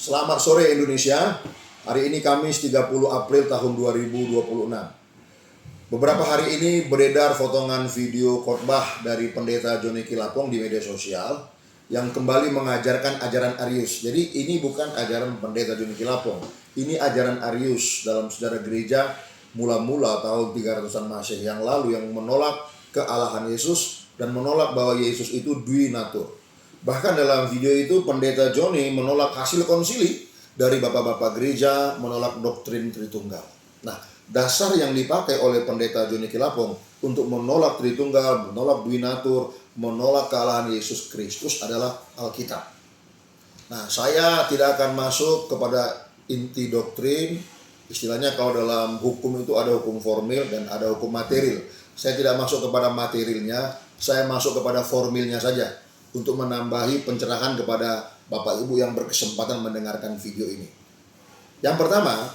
Selamat sore Indonesia. Hari ini Kamis 30 April tahun 2026. Beberapa hari ini beredar potongan video khotbah dari Pendeta Johnny Kilapong di media sosial yang kembali mengajarkan ajaran Arius. Jadi ini bukan ajaran Pendeta Johnny Kilapong. Ini ajaran Arius dalam sejarah gereja mula-mula tahun 300-an Masehi yang lalu yang menolak kealahan Yesus dan menolak bahwa Yesus itu duinatur. Bahkan dalam video itu Pendeta Johnny menolak hasil konsili dari bapak-bapak gereja, menolak doktrin Tritunggal. Nah, dasar yang dipakai oleh Pendeta Johnny Kilapong untuk menolak Tritunggal, menolak duinatur, menolak kealahan Yesus Kristus adalah Alkitab. Nah, saya tidak akan masuk kepada inti doktrin. Istilahnya kalau dalam hukum itu ada hukum formil dan ada hukum material. Saya tidak masuk kepada materialnya, saya masuk kepada formilnya saja untuk menambahi pencerahan kepada Bapak Ibu yang berkesempatan mendengarkan video ini. Yang pertama,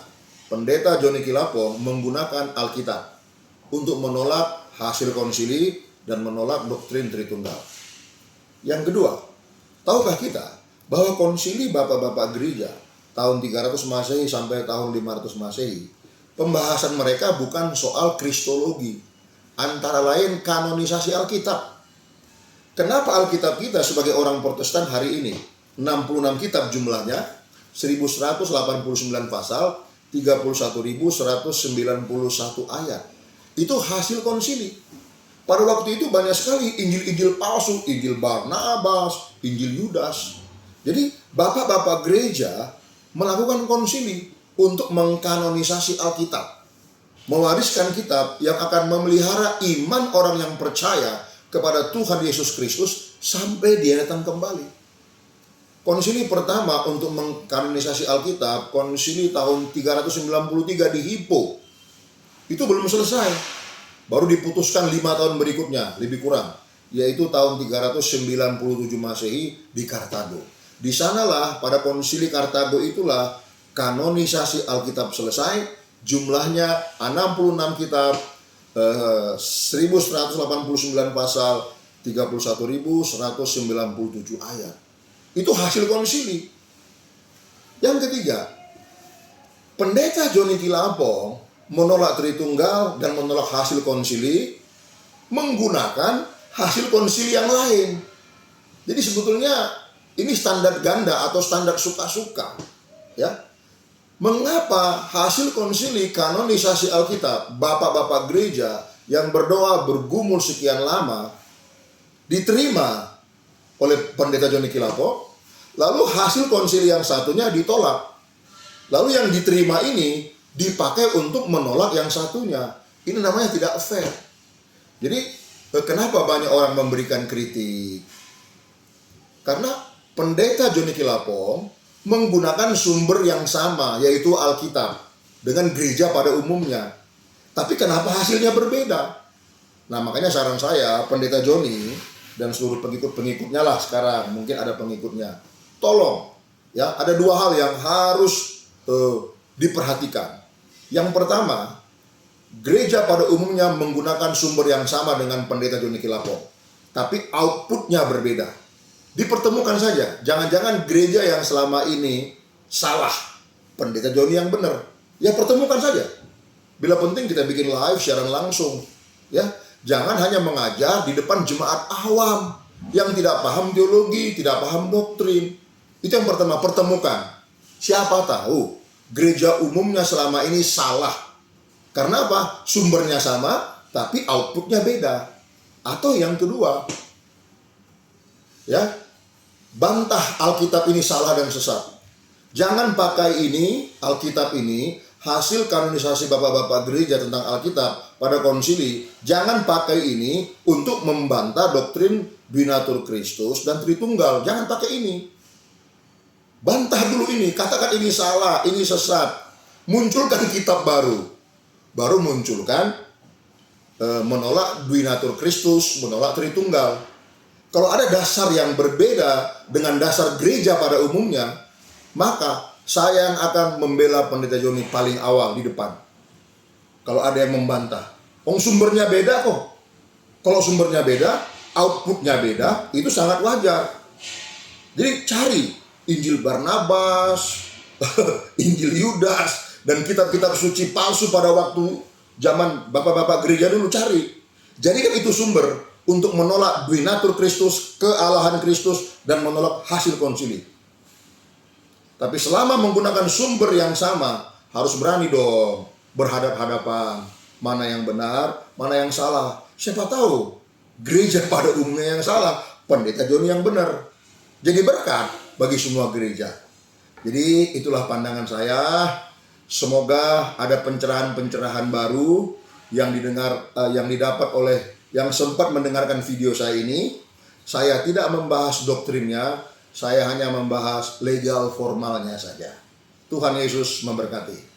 Pendeta Johnny Kilapong menggunakan Alkitab untuk menolak hasil konsili dan menolak doktrin Tritunggal. Yang kedua, tahukah kita bahwa konsili bapak-bapak gereja tahun 300 Masehi sampai tahun 500 Masehi, pembahasan mereka bukan soal kristologi, antara lain kanonisasi Alkitab. Kenapa Alkitab kita sebagai orang Protestan hari ini 66 kitab jumlahnya, 1189 pasal, 31.191 ayat. Itu hasil konsili. Pada waktu itu banyak sekali Injil-Injil palsu, Injil Barnabas, Injil Yudas. Jadi bapak-bapak gereja melakukan konsili untuk mengkanonisasi Alkitab, mewariskan kitab yang akan memelihara iman orang yang percaya kepada Tuhan Yesus Kristus sampai Dia datang kembali. Konsili pertama untuk mengkanonisasi Alkitab, konsili tahun 393 di Hippo. Itu belum selesai. Baru diputuskan 5 tahun berikutnya, lebih kurang, yaitu tahun 397 Masehi di Kartago. Di sanalah pada konsili Kartago itulah kanonisasi Alkitab selesai, jumlahnya 66 kitab, 1189 pasal, 31.197 ayat. Itu hasil konsili. Yang ketiga, Pendeta Johnny Kilapong menolak Tritunggal dan menolak hasil konsili menggunakan hasil konsili yang lain. Jadi sebetulnya ini standar ganda atau standar suka-suka, ya. Mengapa hasil konsili kanonisasi Alkitab bapak-bapak gereja yang berdoa bergumul sekian lama diterima oleh Pendeta Johnny Kilapong, lalu hasil konsili yang satunya ditolak, lalu yang diterima ini dipakai untuk menolak yang satunya? Ini namanya tidak fair. Jadi kenapa banyak orang memberikan kritik? Karena Pendeta Johnny Kilapong menggunakan sumber yang sama, yaitu Alkitab, dengan gereja pada umumnya. Tapi kenapa hasilnya berbeda? Nah, makanya saran saya, Pendeta Johnny dan seluruh pengikut-pengikutnya lah sekarang, mungkin ada pengikutnya, tolong, ya, ada dua hal yang harus diperhatikan. Yang pertama, gereja pada umumnya menggunakan sumber yang sama dengan Pendeta Johnny Kilapong, tapi outputnya berbeda. Dipertemukan saja, jangan-jangan gereja yang selama ini salah, Pendeta Johnny yang benar. Ya pertemukan saja. Bila penting kita bikin live siaran langsung, ya. Jangan hanya mengajar di depan jemaat awam yang tidak paham teologi, tidak paham doktrin. Itu yang pertama, pertemukan. Siapa tahu gereja umumnya selama ini salah. Karena apa? Sumbernya sama, tapi outputnya beda. Atau yang kedua, ya, bantah Alkitab ini salah dan sesat. Jangan pakai ini, Alkitab ini, hasil kanonisasi bapak-bapak gereja tentang Alkitab pada konsili. Jangan pakai ini untuk membantah doktrin duinatur Kristus dan Tritunggal. Jangan pakai ini. Bantah dulu ini, katakan ini salah, ini sesat. Munculkan kitab baru. Baru munculkan menolak duinatur Kristus, menolak Tritunggal. Kalau ada dasar yang berbeda dengan dasar gereja pada umumnya, maka saya yang akan membela Pendeta Johnny paling awal di depan. Kalau ada yang membantah, sumbernya beda kok. Kalau sumbernya beda, outputnya beda, itu sangat wajar. Jadi cari Injil Barnabas, Injil Yudas, dan kitab-kitab suci palsu pada waktu zaman bapak-bapak gereja dulu cari. Jadi kan itu sumber untuk menolak duinatur Kristus, kealahan Kristus, dan menolak hasil konsili. Tapi selama menggunakan sumber yang sama, harus berani dong berhadap-hadapan. Mana yang benar, mana yang salah. Siapa tahu gereja pada umumnya yang salah, pendeta Joni yang benar. Jadi berkat bagi semua gereja. Jadi itulah pandangan saya. Semoga ada pencerahan-pencerahan baru yang didapat oleh yang sempat mendengarkan video saya ini. Saya tidak membahas doktrinnya, saya hanya membahas legal formalnya saja. Tuhan Yesus memberkati.